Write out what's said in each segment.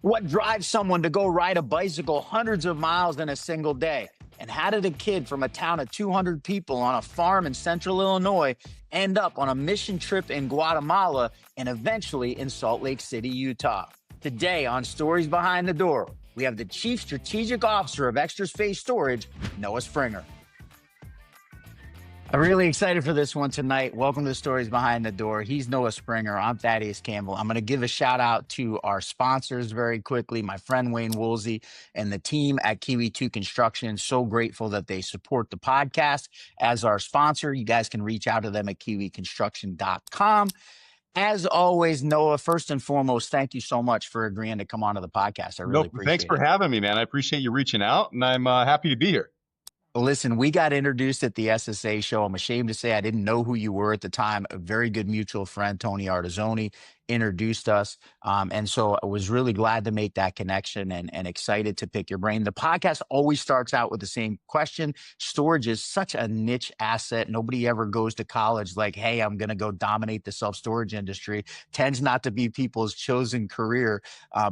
What drives someone to go ride a bicycle hundreds of miles in a single day? And how did a kid from a town of 200 people on a farm in central Illinois end up on a mission trip in Guatemala and eventually in Salt Lake City, Utah? Today on Stories Behind the Door, we have the Chief Strategic Officer of Extra Space Storage, Noah Springer. I'm really excited for this one tonight. Welcome to Stories Behind the Door. He's Noah Springer. I'm Thaddeus Campbell. I'm going to give a shout out to our sponsors very quickly, my friend Wayne Woolsey and the team at Kiwi 2 Construction. So grateful that they support the podcast as our sponsor. You guys can reach out to them at kiwiconstruction.com. As always, Noah, first and foremost, thank you so much for agreeing to come onto the podcast. I really appreciate it. Thanks for having me, man. I appreciate you reaching out, and I'm happy to be here. Listen, we got introduced at the SSA show. I'm ashamed to say I didn't know who you were at the time. A very good mutual friend, Tony Artizzoni, introduced us. And so I was really glad to make that connection and excited to pick your brain. The podcast always starts out with the same question. Storage is such a niche asset. Nobody ever goes to college like, hey, I'm going to go dominate the self-storage industry. Tends not to be people's chosen career,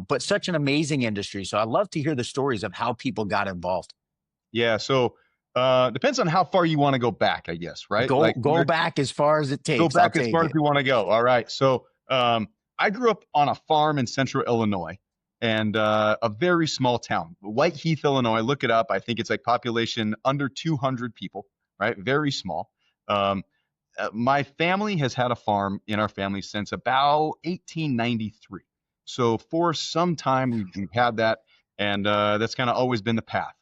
but such an amazing industry. So I'd love to hear the stories of how people got involved. Yeah, so depends on how far you want to go back, I guess, right? Go back as far as it takes. Go back as far as you want to go. All right. So I grew up on a farm in central Illinois and a very small town, White Heath, Illinois. Look it up. I think it's like population under 200 people, right? Very small. My family has had a farm in our family since about 1893. So for some time we've had that, and that's kind of always been the path.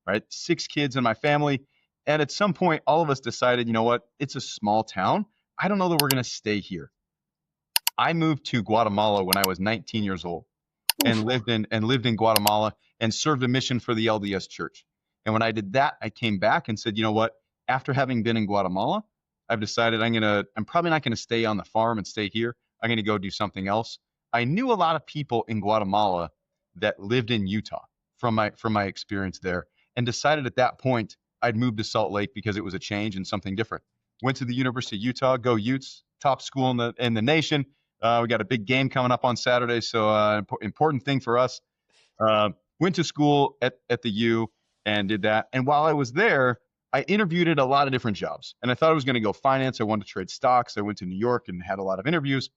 Right? 6 kids in my family. And at some point, all of us decided, you know what? It's a small town. I don't know that we're going to stay here. I moved to Guatemala when I was 19 years old and lived in Guatemala and served a mission for the LDS Church. And when I did that, I came back and said, you know what? After having been in Guatemala, I've decided I'm probably not going to stay on the farm and stay here. I'm going to go do something else. I knew a lot of people in Guatemala that lived in Utah from my experience there. And decided at that point I'd move to Salt Lake because it was a change and something different. Went to the University of Utah, go Utes, top school in the nation. We got a big game coming up on Saturday, so important thing for us. Went to school at the U and did that. And while I was there, I interviewed at a lot of different jobs. And I thought I was going to go finance. I wanted to trade stocks. I went to New York and had a lot of interviews.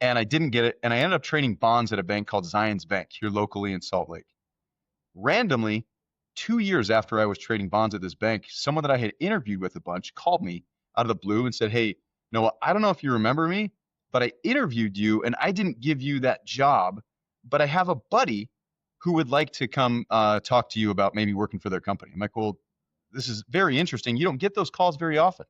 And I didn't get it. And I ended up trading bonds at a bank called Zions Bank here locally in Salt Lake. Randomly, 2 years after I was trading bonds at this bank, someone that I had interviewed with a bunch called me out of the blue and said, hey, Noah, I don't know if you remember me, but I interviewed you and I didn't give you that job, but I have a buddy who would like to come talk to you about maybe working for their company. I'm like, well, this is very interesting. You don't get those calls very often.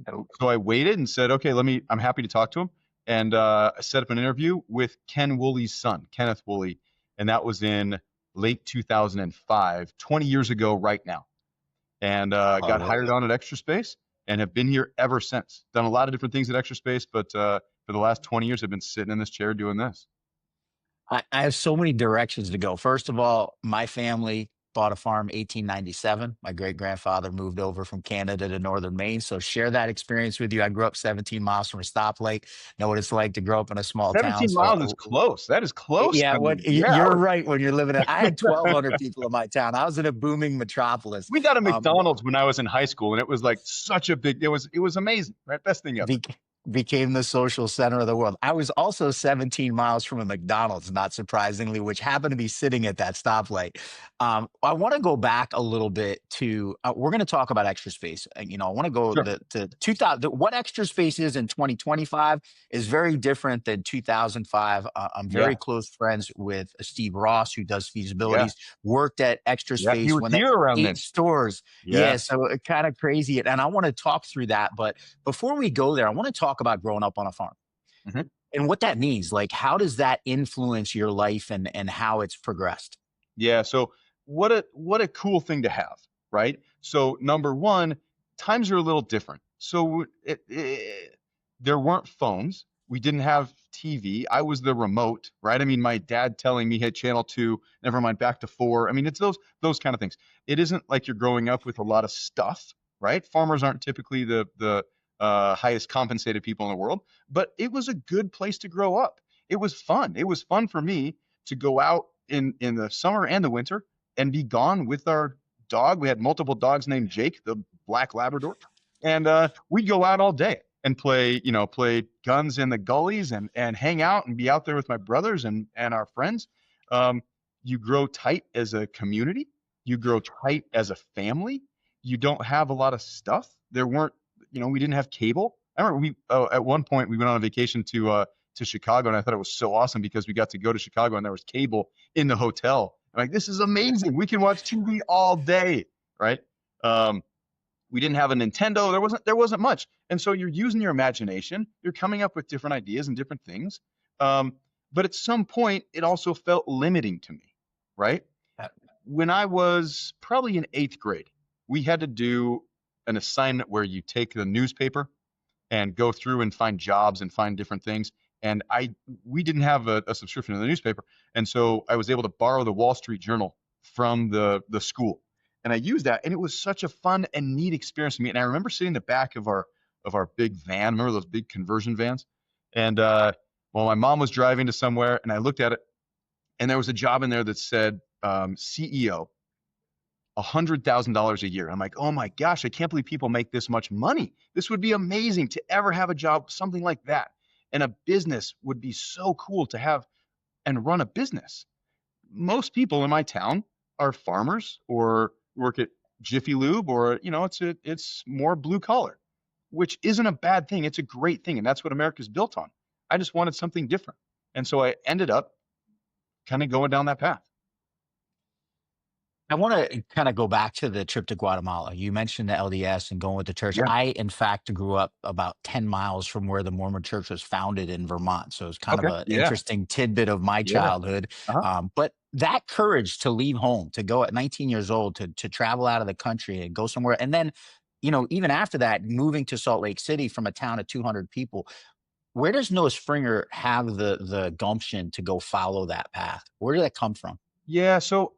No. So I waited and said, okay, I'm happy to talk to him. And I set up an interview with Ken Woolley's son, Kenneth Woolley. And that was in late 2005, 20 years ago right now. And got hired on at Extra Space and have been here ever since. Done a lot of different things at Extra Space, but for the last 20 years, I've been sitting in this chair doing this. I have so many directions to go. First of all, my family bought a farm 1897. My great-grandfather moved over from Canada to northern Maine. So share that experience with you. I grew up 17 miles from a stoplight. Know what it's like to grow up in a small 17 town. miles is close. That is close. Yeah, you're right when you're living in. I had 1,200 people in my town. I was in a booming metropolis. We got a McDonald's when I was in high school, and it was like such a big. It was amazing, right? Best thing ever. Became the social center of the world. I was also 17 miles from a McDonald's, not surprisingly, which happened to be sitting at that stoplight. I want to go back a little bit to, we're going to talk about Extra Space. I want to go to 2000. What Extra Space is in 2025 is very different than 2005. I'm very close friends with Steve Ross, who does feasibilities, worked at Extra Space he was when here around 8 stores. So kind of crazy. And I want to talk through that. But before we go there, I want to talk about growing up on a farm and what that means. Like, how does that influence your life and how it's progressed? Yeah. So what a cool thing to have, right? So number one, times are a little different. So there weren't phones. We didn't have TV. I was the remote, right? I mean, my dad telling me, hey, channel 2, never mind, back to 4. I mean, it's those kind of things. It isn't like you're growing up with a lot of stuff, right? Farmers aren't typically the highest compensated people in the world, but it was a good place to grow up. It was fun. It was fun for me to go out in the summer and the winter and be gone with our dog. We had multiple dogs named Jake, the black Labrador, and we'd go out all day and play, play guns in the gullies and hang out and be out there with my brothers and our friends. Um, you grow tight as a community. You grow tight as a family. You don't have a lot of stuff. There weren't, we didn't have cable. I remember at one point we went on a vacation to Chicago, and I thought it was so awesome because we got to go to Chicago and there was cable in the hotel. I'm like, this is amazing. We can watch TV all day, right? Um, we didn't have a Nintendo. There wasn't much, and so you're using your imagination. You're coming up with different ideas and different things. Um, but at some point, it also felt limiting to me, right? When I was probably in eighth grade, we had to do an assignment where you take the newspaper and go through and find jobs and find different things. And we didn't have a subscription to the newspaper, and so I was able to borrow the Wall Street Journal from the school, and I used that, and it was such a fun and neat experience to me. And I remember sitting in the back of our big van. Remember those big conversion vans? And well, my mom was driving to somewhere, and I looked at it, and there was a job in there that said CEO, $100,000 a year. I'm like, oh my gosh, I can't believe people make this much money. This would be amazing to ever have a job, something like that. And a business would be so cool to have and run a business. Most people in my town are farmers or work at Jiffy Lube, or it's more blue collar, which isn't a bad thing. It's a great thing, and that's what America's built on. I just wanted something different, and so I ended up kind of going down that path. I want to kind of go back to the trip to Guatemala. You mentioned the LDS and going with the church. Yeah. I, in fact, grew up about 10 miles from where the Mormon church was founded in Vermont. So it's kind of Okay. an Yeah. interesting tidbit of my Yeah. childhood. Uh-huh. But that courage to leave home, to go at 19 years old, to travel out of the country and go somewhere. And then, even after that, moving to Salt Lake City from a town of 200 people, where does Noah Springer have the gumption to go follow that path? Where did that come from? Yeah. So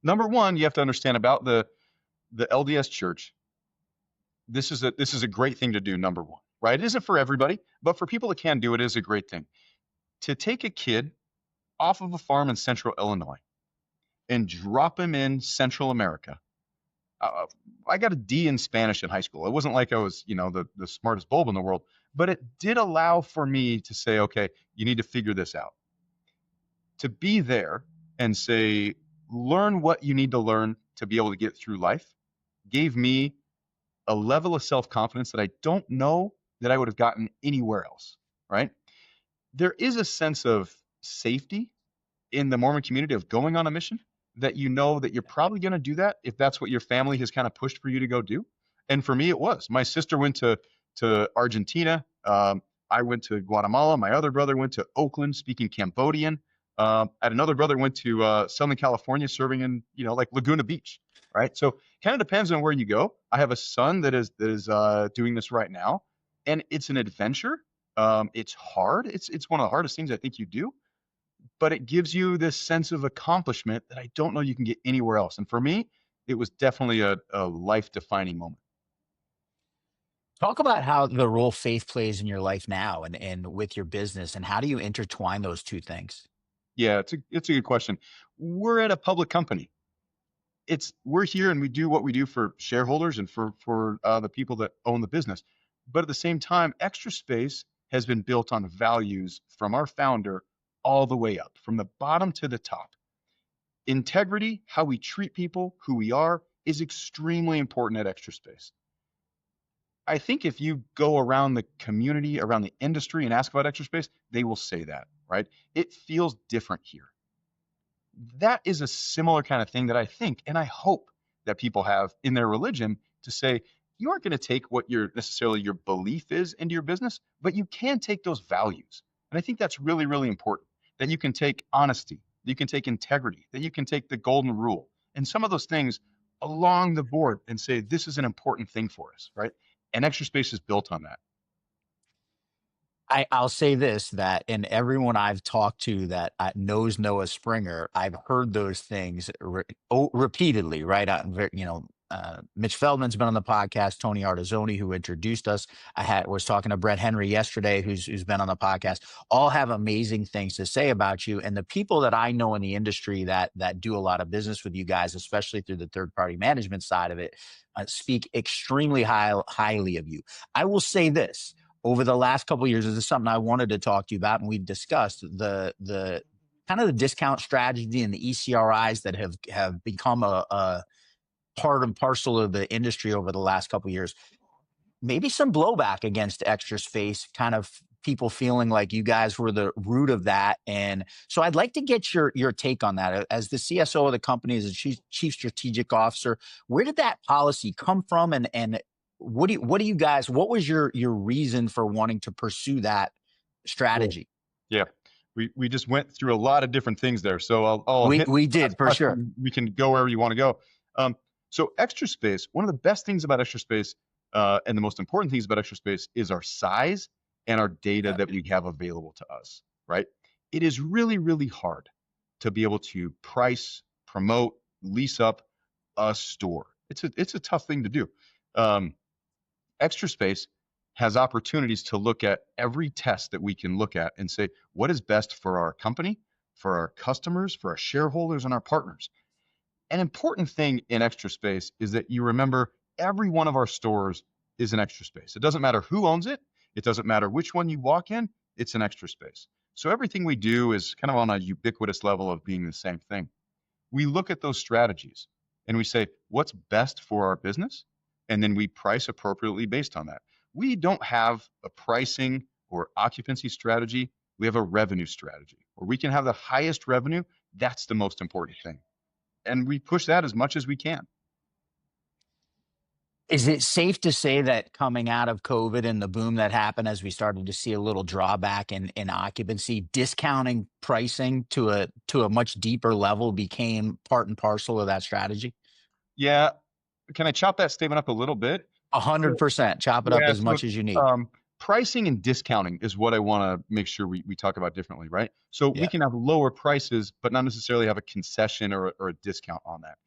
number one, you have to understand about the LDS Church. This is a great thing to do. Number one, right? It isn't for everybody, but for people that can do it, it is a great thing to take a kid off of a farm in central Illinois and drop him in Central America. Uh, I got a D in Spanish in high school. It wasn't like I was, the smartest bulb in the world, but it did allow for me to say, okay, you need to figure this out. To be there and say, learn what you need to learn to be able to get through life gave me a level of self confidence that I don't know that I would have gotten anywhere else, right? There is a sense of safety in the Mormon community of going on a mission, that you know that you're probably going to do that if that's what your family has kind of pushed for you to go do. And for me, it was. My sister went to Argentina. I went to Guatemala. My other brother went to Oakland speaking Cambodian. I had another brother went to Southern California serving in like Laguna Beach. Right. So kind of depends on where you go. I have a son that is doing this right now, and it's an adventure. It's hard. It's one of the hardest things I think you do, but it gives you this sense of accomplishment that I don't know you can get anywhere else. And for me, it was definitely a life defining moment. Talk about how the role faith plays in your life now and with your business, and how do you intertwine those two things? Yeah, it's a good question. We're at a public company. We're here and we do what we do for shareholders and for the people that own the business. But at the same time, Extra Space has been built on values from our founder all the way up, from the bottom to the top. Integrity, how we treat people, who we are, is extremely important at Extra Space. I think if you go around the community, around the industry and ask about Extra Space, they will say that, right? It feels different here. That is a similar kind of thing that I think and I hope that people have in their religion, to say you aren't going to take what necessarily your belief is into your business, but you can take those values. And I think that's really, really important, that you can take honesty, that you can take integrity, that you can take the golden rule and some of those things along the board and say, this is an important thing for us, right? And Extra Space is built on that. I'll say this, that in everyone I've talked to that knows Noah Springer, I've heard those things repeatedly, right? Mitch Feldman's been on the podcast. Tony Artizzoni, who introduced us. Was talking to Brett Henry yesterday, who's been on the podcast. All have amazing things to say about you, and the people that I know in the industry that do a lot of business with you guys, especially through the third party management side of it, speak extremely highly of you. I will say this: over the last couple of years, this is something I wanted to talk to you about, and we've discussed the kind of the discount strategy and the ECRIs that have become a part and parcel of the industry over the last couple of years. Maybe some blowback against Extra Space, kind of people feeling like you guys were the root of that. And so I'd like to get your take on that. As the CSO of the company, as a chief strategic officer, where did that policy come from? And what do you guys, what was your reason for wanting to pursue that strategy? Yeah. We just went through a lot of different things there. So I'll hit We did for sure. We can go wherever you want to go. So Extra Space, one of the best things about Extra Space, and the most important things about Extra Space is our size and our data that we have available to us, right? It is really, really hard to be able to price, promote, lease up a store. It's a tough thing to do. Extra Space has opportunities to look at every test that we can look at and say, what is best for our company, for our customers, for our shareholders, and our partners. An important thing in Extra Space is that you remember every one of our stores is an Extra Space. It doesn't matter who owns it. It doesn't matter which one you walk in. It's an Extra Space. So everything we do is kind of on a ubiquitous level of being the same thing. We look at those strategies and we say, what's best for our business? And then we price appropriately based on that. We don't have a pricing or occupancy strategy. We have a revenue strategy where we can have the highest revenue. That's the most important thing. And we push that as much as we can. Is it safe to say that coming out of COVID and the boom that happened as we started to see a little drawback in occupancy, discounting pricing to a much deeper level became part and parcel of that strategy? Yeah. Can I chop that statement up a little bit? 100%. Chop it up as much as you need. Pricing and discounting is what I want to make sure we talk about differently, right? So we can have lower prices, but not necessarily have a concession or a discount on that.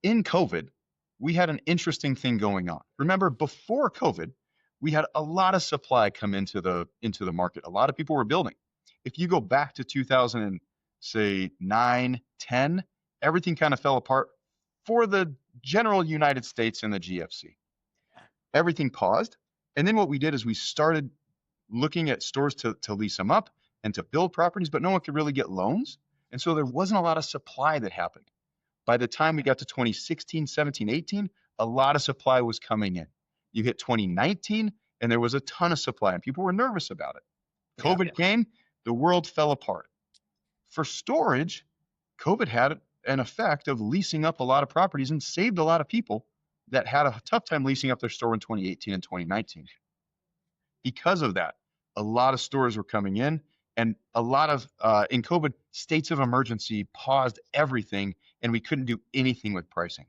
In COVID, we had an interesting thing going on. Remember, before COVID, we had a lot of supply come into the market. A lot of people were building. If you go back to 2009, 10, everything kind of fell apart for the general United States and the GFC. Everything paused. And then what we did is we started looking at stores to lease them up and to build properties, but no one could really get loans. And so there wasn't a lot of supply that happened. By the time we got to 2016, 17, 18, a lot of supply was coming in. You hit 2019 and there was a ton of supply and people were nervous about it. COVID came, the world fell apart. For storage, COVID had an effect of leasing up a lot of properties and saved a lot of people that had a tough time leasing up their store in 2018 and 2019. Because of that, a lot of stores were coming in, and a lot of, in COVID, states of emergency paused everything, and we couldn't do anything with pricing.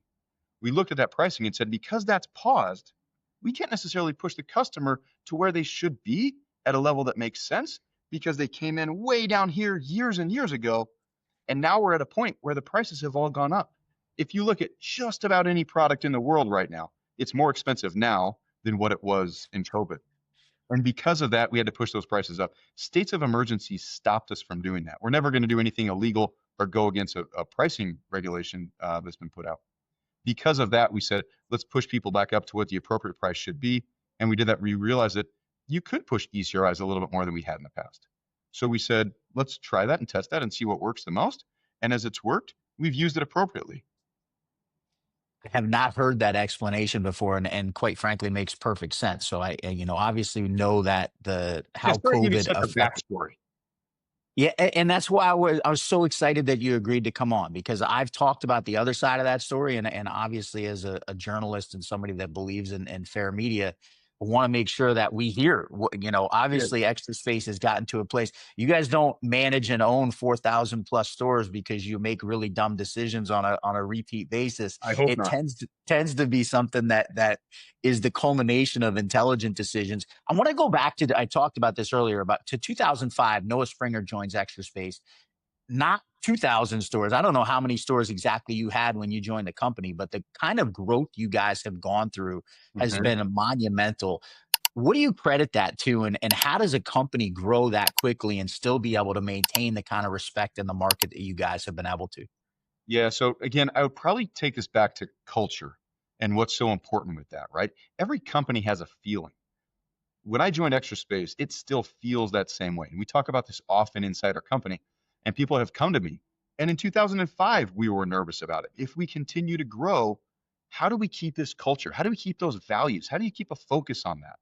We looked at that pricing and said, because that's paused, we can't necessarily push the customer to where they should be at a level that makes sense, because they came in way down here years and years ago, and now we're at a point where the prices have all gone up. If you look at just about any product in the world right now, it's more expensive now than what it was in COVID. And because of that, we had to push those prices up. States of emergency stopped us from doing that. We're never going to do anything illegal or go against a pricing regulation that's been put out. Because of that, we said, let's push people back up to what the appropriate price should be. And we did that. We realized that you could push ECRIs a little bit more than we had in the past. So we said, let's try that and test that and see what works the most. And as it's worked, we've used it appropriately. I have not heard that explanation before, and quite frankly, makes perfect sense. So I obviously know that how COVID affected. Backstory. Yeah, and that's why I was so excited that you agreed to come on, because I've talked about the other side of that story, and obviously as a journalist and somebody that believes in fair media, I want to make sure that we hear. Obviously, Extra Space has gotten to a place. You guys don't manage and own 4,000 plus stores because you make really dumb decisions on a repeat basis. I hope it not. tends to be something that is the culmination of intelligent decisions. I want to go back to, I talked about this earlier, to 2005. Noah Springer joins Extra Space. not 2,000 stores. I don't know how many stores exactly you had when you joined the company, but the kind of growth you guys have gone through has Mhm. been monumental. What do you credit that to? And how does a company grow that quickly and still be able to maintain the kind of respect in the market that you guys have been able to? Yeah, so again, I would probably take this back to culture and what's so important with that, right? Every company has a feeling. When I joined Extra Space, it still feels that same way. And we talk about this often inside our company, and people have come to me. And in 2005, we were nervous about it. If we continue to grow, how do we keep this culture? How do we keep those values? How do you keep a focus on that?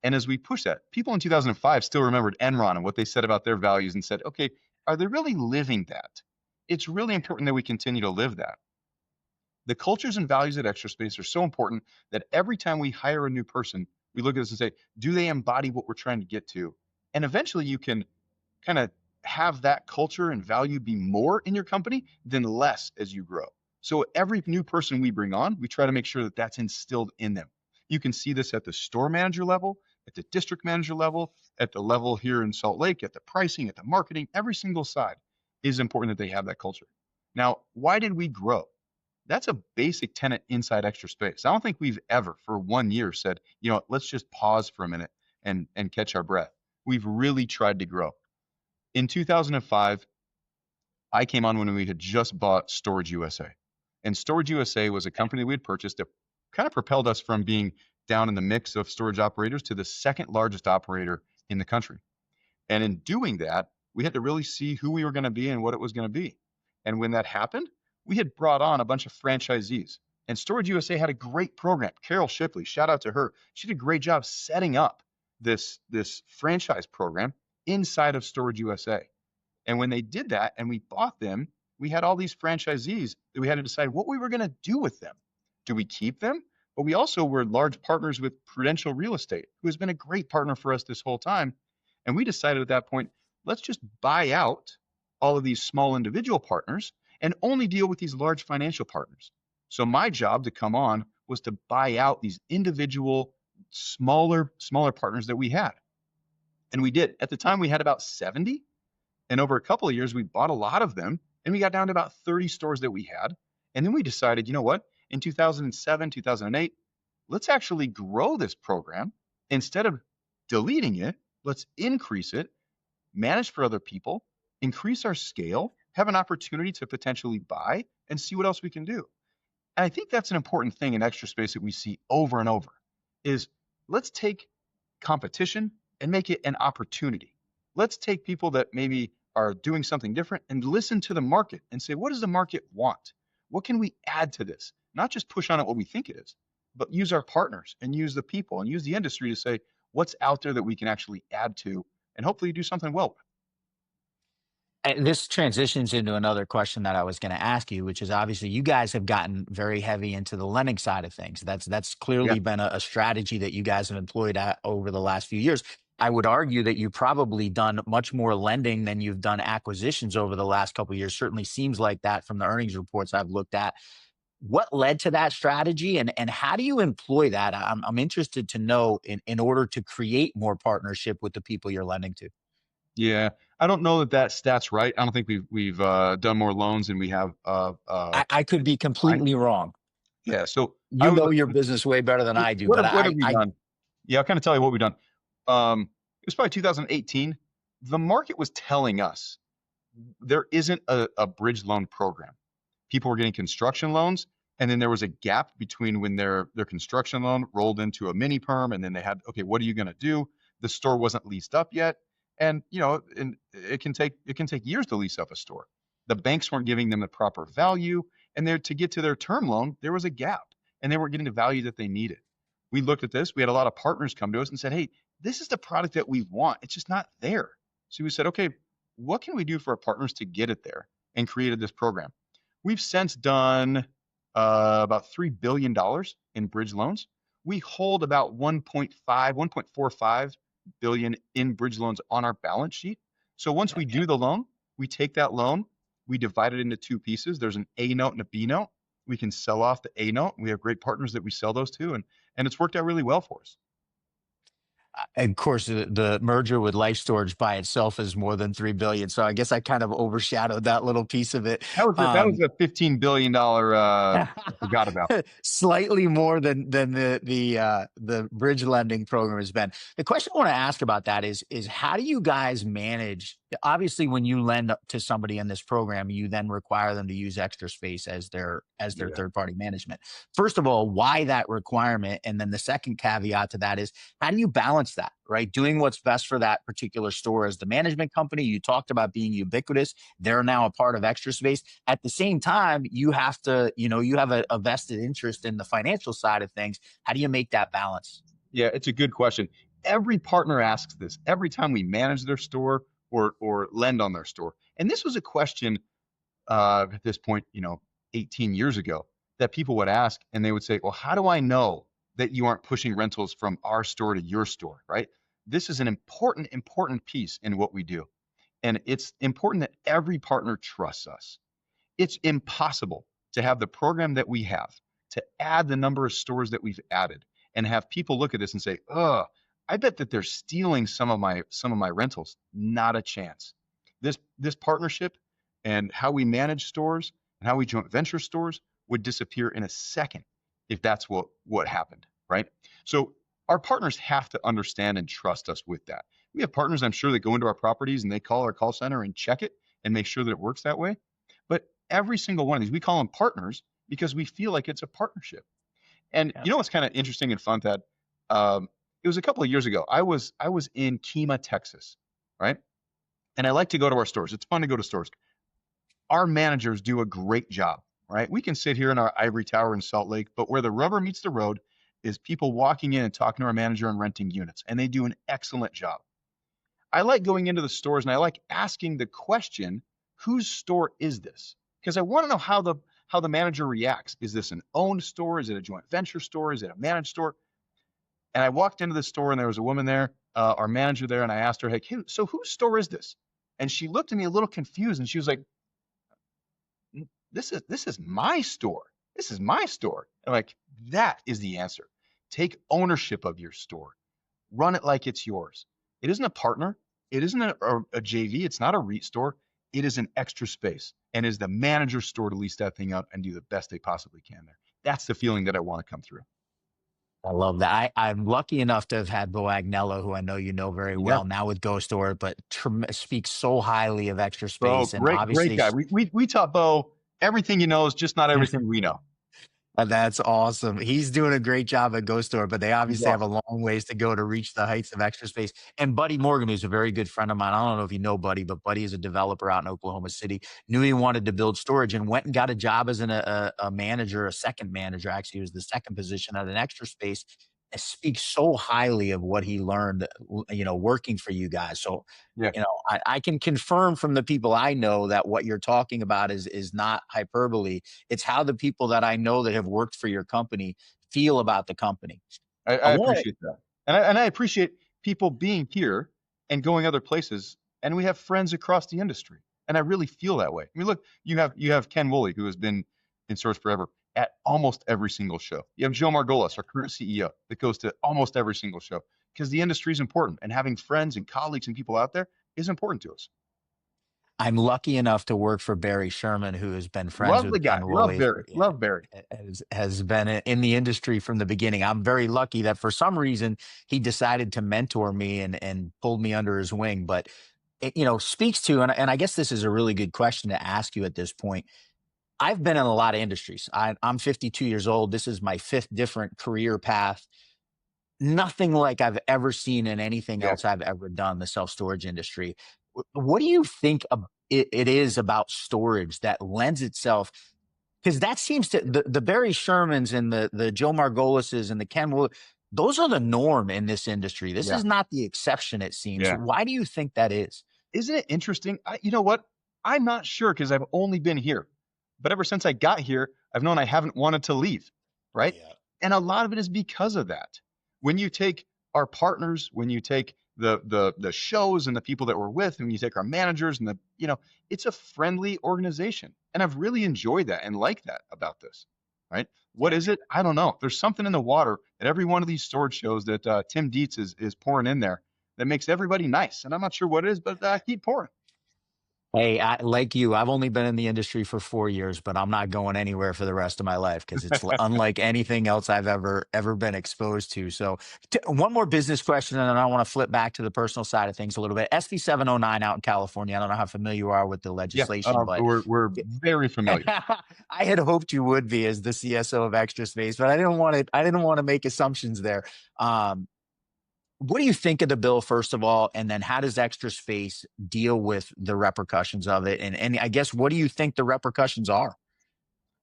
And as we push that, people in 2005 still remembered Enron and what they said about their values and said, okay, are they really living that? It's really important that we continue to live that. The cultures and values at Extra Space are so important that every time we hire a new person, we look at this and say, do they embody what we're trying to get to? And eventually you can kind of have that culture and value be more in your company than less as you grow. So every new person we bring on, we try to make sure that that's instilled in them. You can see this at the store manager level, at the district manager level, at the level here in Salt Lake, at the pricing, at the marketing, every single side is important that they have that culture. Now, why did we grow? That's a basic tenet inside Extra Space. I don't think we've ever for 1 year said, let's just pause for a minute and catch our breath. We've really tried to grow. In 2005, I came on when we had just bought Storage USA. And Storage USA was a company we had purchased that kind of propelled us from being down in the mix of storage operators to the second largest operator in the country. And in doing that, we had to really see who we were going to be and what it was going to be. And when that happened, we had brought on a bunch of franchisees. And Storage USA had a great program. Carol Shipley, shout out to her. She did a great job setting up this franchise program inside of Storage USA. And when they did that and we bought them, we had all these franchisees that we had to decide what we were going to do with them. Do we keep them? But we also were large partners with Prudential Real Estate, who has been a great partner for us this whole time. And we decided at that point, let's just buy out all of these small individual partners and only deal with these large financial partners. So my job to come on was to buy out these individual smaller partners that we had. And we did. At the time we had about 70, and over a couple of years, we bought a lot of them and we got down to about 30 stores that we had. And then we decided, you know what? In 2007, 2008, let's actually grow this program. Instead of deleting it, let's increase it, manage for other people, increase our scale, have an opportunity to potentially buy and see what else we can do. And I think that's an important thing in Extra Space that we see over and over is let's take competition and make it an opportunity. Let's take people that maybe are doing something different and listen to the market and say, what does the market want? What can we add to this? Not just push on it what we think it is, but use our partners and use the people and use the industry to say what's out there that we can actually add to and hopefully do something well. And this transitions into another question that I was going to ask you, which is obviously you guys have gotten very heavy into the lending side of things. That's Yeah. clearly been a strategy that you guys have employed over the last few years. I would argue that you've probably done much more lending than you've done acquisitions over the last couple of years. Certainly seems like that from the earnings reports I've looked at. What led to that strategy, and how do you employ that? I'm interested to know in order to create more partnership with the people you're lending to. Yeah. I don't know that that stat's right. I don't think we've done more loans than we have I could be clients. completely wrong. Yeah. So I You would know your business way better than I do, but what have we done? Yeah, I'll kind of tell you what we've done. It was probably 2018. The market was telling us there isn't a bridge loan program. People were getting construction loans, and then there was a gap between when their construction loan rolled into a mini perm, and then they had, okay, what are you going to do? The store wasn't leased up yet, and and it can take years to lease up a store. The banks weren't giving them the proper value, and there to get to their term loan, there was a gap, and they weren't getting the value that they needed. We looked at this. We had a lot of partners come to us and said, hey, this is the product that we want. It's just not there. So we said, okay, what can we do for our partners to get it there? And created this program. We've since done about $3 billion in bridge loans. We hold about 1.45 billion in bridge loans on our balance sheet. So once we do the loan, we take that loan, we divide it into two pieces. There's an A note and a B note. We can sell off the A note. We have great partners that we sell those to, and it's worked out really well for us. of course, the merger with Life Storage by itself is more than 3 billion. So I guess I kind of overshadowed that little piece of it. That was a $15 billion, I forgot about. Slightly more than the bridge lending program has been. The question I want to ask about that is how do you guys manage? Obviously, when you lend to somebody in this program, you then require them to use Extra Space as their Yeah. third party management. First of all, why that requirement? And then the second caveat to that is how do you balance that, right? Doing what's best for that particular store as the management company. You talked about being ubiquitous. They're now a part of Extra Space. At the same time, you have to, you have a vested interest in the financial side of things. How do you make that balance? Yeah, it's a good question. Every partner asks this every time we manage their store or lend on their store. And this was a question at this point, 18 years ago, that people would ask, and they would say, well, how do I know that you aren't pushing rentals from our store to your store, right? This is an important piece in what we do. And it's important that every partner trusts us. It's impossible to have the program that we have, to add the number of stores that we've added, and have people look at this and say, "Oh, I bet that they're stealing some of my rentals." Not a chance. This partnership and how we manage stores and how we joint venture stores would disappear in a second if that's what happened, right? So our partners have to understand and trust us with that. We have partners, I'm sure, that go into our properties and they call our call center and check it and make sure that it works that way. But every single one of these, we call them partners because we feel like it's a partnership. And Yeah. you know what's kind of interesting and fun, Thad? It was a couple of years ago. I was in Kima, Texas, right? And I like to go to our stores. It's fun to go to stores. Our managers do a great job, right? We can sit here in our ivory tower in Salt Lake, but where the rubber meets the road is people walking in and talking to our manager and renting units, and they do an excellent job. I like going into the stores and I like asking the question, whose store is this? Because I want to know how the manager reacts. Is this an owned store? Is it a joint venture store? Is it a managed store? And I walked into the store and there was a woman there, our manager there, and I asked her, hey, so whose store is this? And she looked at me a little confused and she was like, this is my store. This is my store. And I'm like, that is the answer. Take ownership of your store. Run it like it's yours. It isn't a partner. It isn't a JV. It's not a REIT store. It is an Extra Space and is the manager's store to lease that thing out and do the best they possibly can there. That's the feeling that I want to come through. I love that. I'm lucky enough to have had Bo Agnello, who I know you know very Yeah. well, now with Ghost Store, but speaks so highly of Extra Bo, Space. And great obviously, guy. We taught Bo everything he knows, just not everything we know. That's awesome. He's doing a great job at Ghost Store, but they He's obviously have a awesome. long ways to go to reach the heights of Extra Space. And Buddy Morgan, who's a very good friend of mine, I don't know if you know Buddy, but Buddy is a developer out in Oklahoma City, knew he wanted to build storage and went and got a job as a manager, a second manager. Actually, it was the second position at an Extra Space. And speaks so highly of what he learned, working for you guys. So, Yeah. I can confirm from the people I know that what you're talking about is not hyperbole. It's how the people that I know that have worked for your company feel about the company. I I want appreciate that. And I appreciate people being here and going other places. And we have friends across the industry. And I really feel that way. I mean, look, you have Ken Woolley, who has been in Source forever at almost every single show. You have Joe Margolis, our current CEO, that goes to almost every single show because the industry is important. And having friends and colleagues and people out there is important to us. I'm lucky enough to work for Barry Sherman, who has been friends Love the with guy. Ken Love Woolley Barry. Love Barry. has been in the industry from the beginning. I'm very lucky that for some reason he decided to mentor me and pulled me under his wing. But it, speaks to, and I guess this is a really good question to ask you at this point. I've been in a lot of industries. I'm 52 years old. This is my fifth different career path. Nothing like I've ever seen in anything Yeah. else I've ever done, the self-storage industry. What do you think it is about storage that lends itself? Because that seems to the Barry Shermans and the Joe Margolises and the Ken Will, those are the norm in this industry. This Yeah. is not the exception, it seems. Yeah. Why do you think that is? Isn't it interesting? You know what? I'm not sure because I've only been here. But ever since I got here, I've known I haven't wanted to leave, right? Yeah. And a lot of it is because of that. When you take our partners, when you take the shows and the people that we're with, when you take our managers and it's a friendly organization. And I've really enjoyed that and like that about this. right? What is it? I don't know. There's something in the water at every one of these sword shows that Tim Dietz is pouring in there that makes everybody nice. And I'm not sure what it is, but keep pouring. Hey, like you, I've only been in the industry for 4 years, but I'm not going anywhere for the rest of my life because it's unlike anything else I've ever been exposed to. So, one more business question, and then I want to flip back to the personal side of things a little bit. SB 709 out in California. I don't know how familiar you are with the Yeah, legislation, but we're very familiar. I had hoped you would be as the CSO of Extra Space, but I didn't want to. I didn't want to make assumptions there. Um, what do you think of the bill, first of all, and then how does Extra Space deal with the repercussions of it? And I guess what do you think the repercussions are?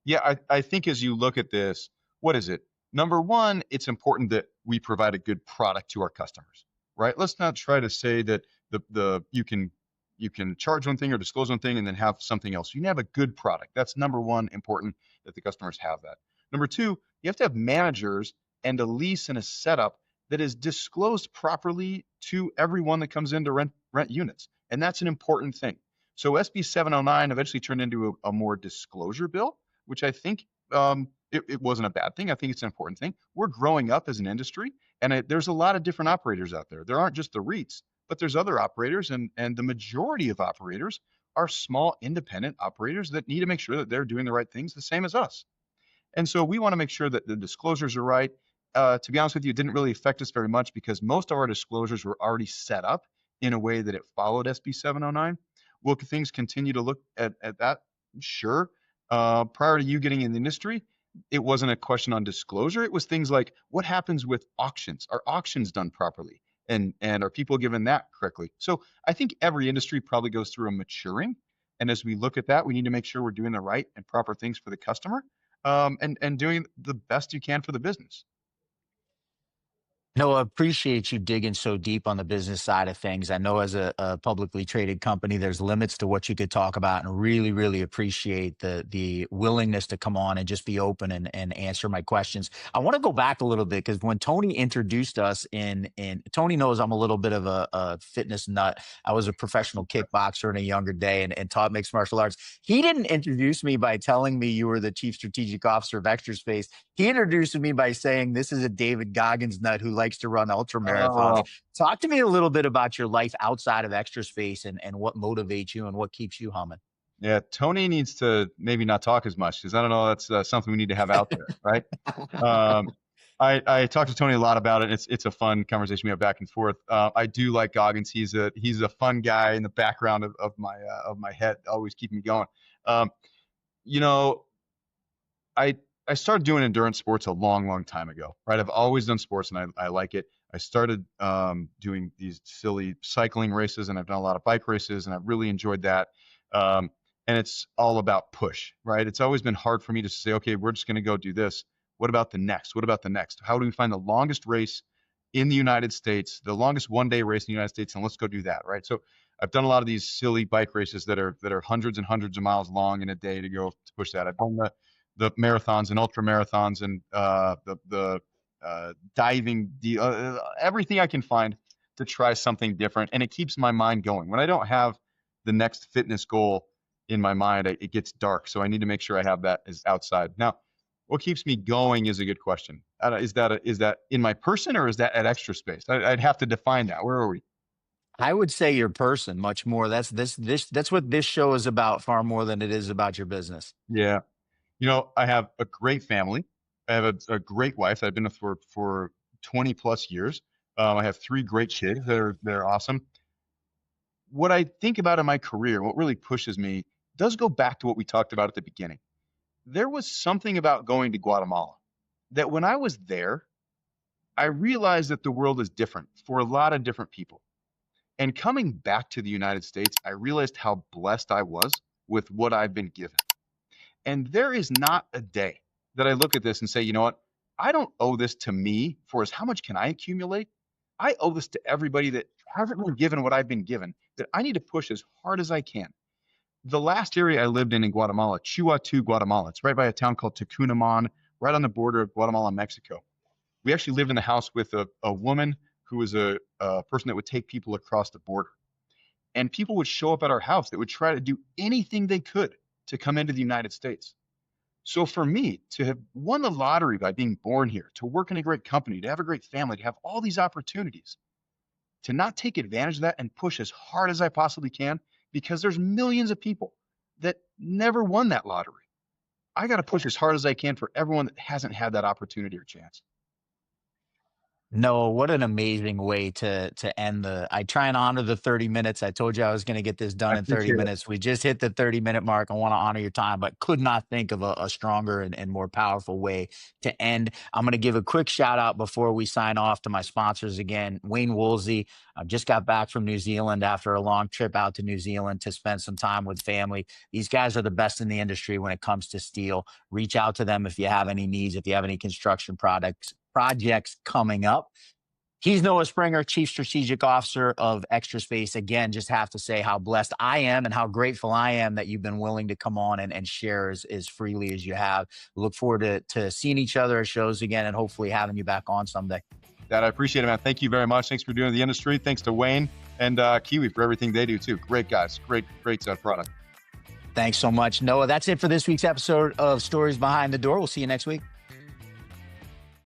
Yeah, I think as you look at this, what is it? Number one, it's important that we provide a good product to our customers, right? Let's not try to say that the you can charge one thing or disclose one thing and then have something else. You can have a good product. That's number one, important that the customers have that. Number two, you have to have managers and a lease and a setup that is disclosed properly to everyone that comes in to rent units. And that's an important thing. So SB 709 eventually turned into a more disclosure bill, which I think it wasn't a bad thing. I think it's an important thing. We're growing up as an industry, and there's a lot of different operators out there. There aren't just the REITs, but there's other operators, and the majority of operators are small independent operators that need to make sure that they're doing the right things, the same as us. And so we want to make sure that the disclosures are right. To be honest with you, it didn't really affect us very much because most of our disclosures were already set up in a way that it followed SB 709. Will things continue to look at that? Sure. Prior to you getting in the industry, it wasn't a question on disclosure. It was things like what happens with auctions? Are auctions done properly? And are people given that correctly? So I think every industry probably goes through a maturing. And as we look at that, we need to make sure we're doing the right and proper things for the customer, and doing the best you can for the business. No, I appreciate you digging so deep on the business side of things. I know as a publicly traded company, there's limits to what you could talk about, and really, really appreciate the willingness to come on and just be open and answer my questions. I want to go back a little bit because when Tony introduced us in Tony knows I'm a little bit of a fitness nut. I was a professional kickboxer in a younger day and taught mixed martial arts. He didn't introduce me by telling me you were the chief strategic officer of Extra Space. He introduced me by saying, "This is a David Goggins nut who likes to run ultra marathons." Oh, Talk to me a little bit about your life outside of Extra Space and what motivates you and what keeps you humming. yeah. Tony needs to maybe not talk as much because I don't know. That's something we need to have out there, right? Um, I talked to Tony a lot about it. It's a fun conversation we have back and forth. I do like Goggins. He's a fun guy in the background of my head, always keeping me going. Um, you know, I started doing endurance sports a long, long time ago, right? I've always done sports and I like it. I started doing these silly cycling races and I've done a lot of bike races and I've really enjoyed that. Um, and it's all about push, right? It's always been hard for me to say, okay, we're just going to go do this. What about the next? What about the next? How do we find the longest race in the United States, the longest one-day race in the United States, and let's go do that, right? So I've done a lot of these silly bike races that are hundreds and hundreds of miles long in a day to go to push that. I've done the marathons and ultra marathons and the diving, everything I can find to try something different, and it keeps my mind going. When I don't have the next fitness goal in my mind, it gets dark. So I need to make sure I have that as outside. Now, what keeps me going is a good question. Is that in my person or is that at Extra Space? I'd have to define that. Where are we? I would say your person much more. That's what this show is about far more than it is about your business. Yeah. I have a great family. I have a great wife that I've been with for 20 plus years. I have three great kids that are awesome. What I think about in my career, what really pushes me, does go back to what we talked about at the beginning. There was something about going to Guatemala that when I was there, I realized that the world is different for a lot of different people. And coming back to the United States, I realized how blessed I was with what I've been given. And there is not a day that I look at this and say, you know what? I don't owe this to me for as how much can I accumulate? I owe this to everybody that hasn't been given what I've been given, that I need to push as hard as I can. The last area I lived in Guatemala, Chihuahua, Guatemala, it's right by a town called Tucunaman, right on the border of Guatemala and Mexico. We actually lived in the house with a woman who was a person that would take people across the border. And people would show up at our house that would try to do anything they could to come into the United States. So for me to have won the lottery by being born here, to work in a great company, to have a great family, to have all these opportunities, to not take advantage of that and push as hard as I possibly can, because there's millions of people that never won that lottery. I got to push as hard as I can for everyone that hasn't had that opportunity or chance. No, what an amazing way to end the I try and honor the 30 minutes. I told you I was going to get this I done in 30 appreciate it. minutes. We just hit the 30-minute mark. I want to honor your time, but could not think of a stronger and more powerful way to end. I'm going to give a quick shout out before we sign off to my sponsors again. Wayne Woolsey, I just got back from New Zealand after a long trip out to New Zealand to spend some time with family. These guys are the best in the industry when it comes to steel. Reach out to them if you have any needs, if you have any construction projects coming up. He's Noah Springer, Chief Strategic Officer of Extra Space. Again, just have to say how blessed I am and how grateful I am that you've been willing to come on and share as freely as you have. Look forward to seeing each other at shows again and hopefully having you back on someday. That I appreciate it, man. Thank you very much. Thanks for doing the industry. Thanks to Wayne and Kiwi for everything they do too. Great guys. Great product. Thanks so much, Noah. That's it for this week's episode of Stories Behind the Door. We'll see you next week.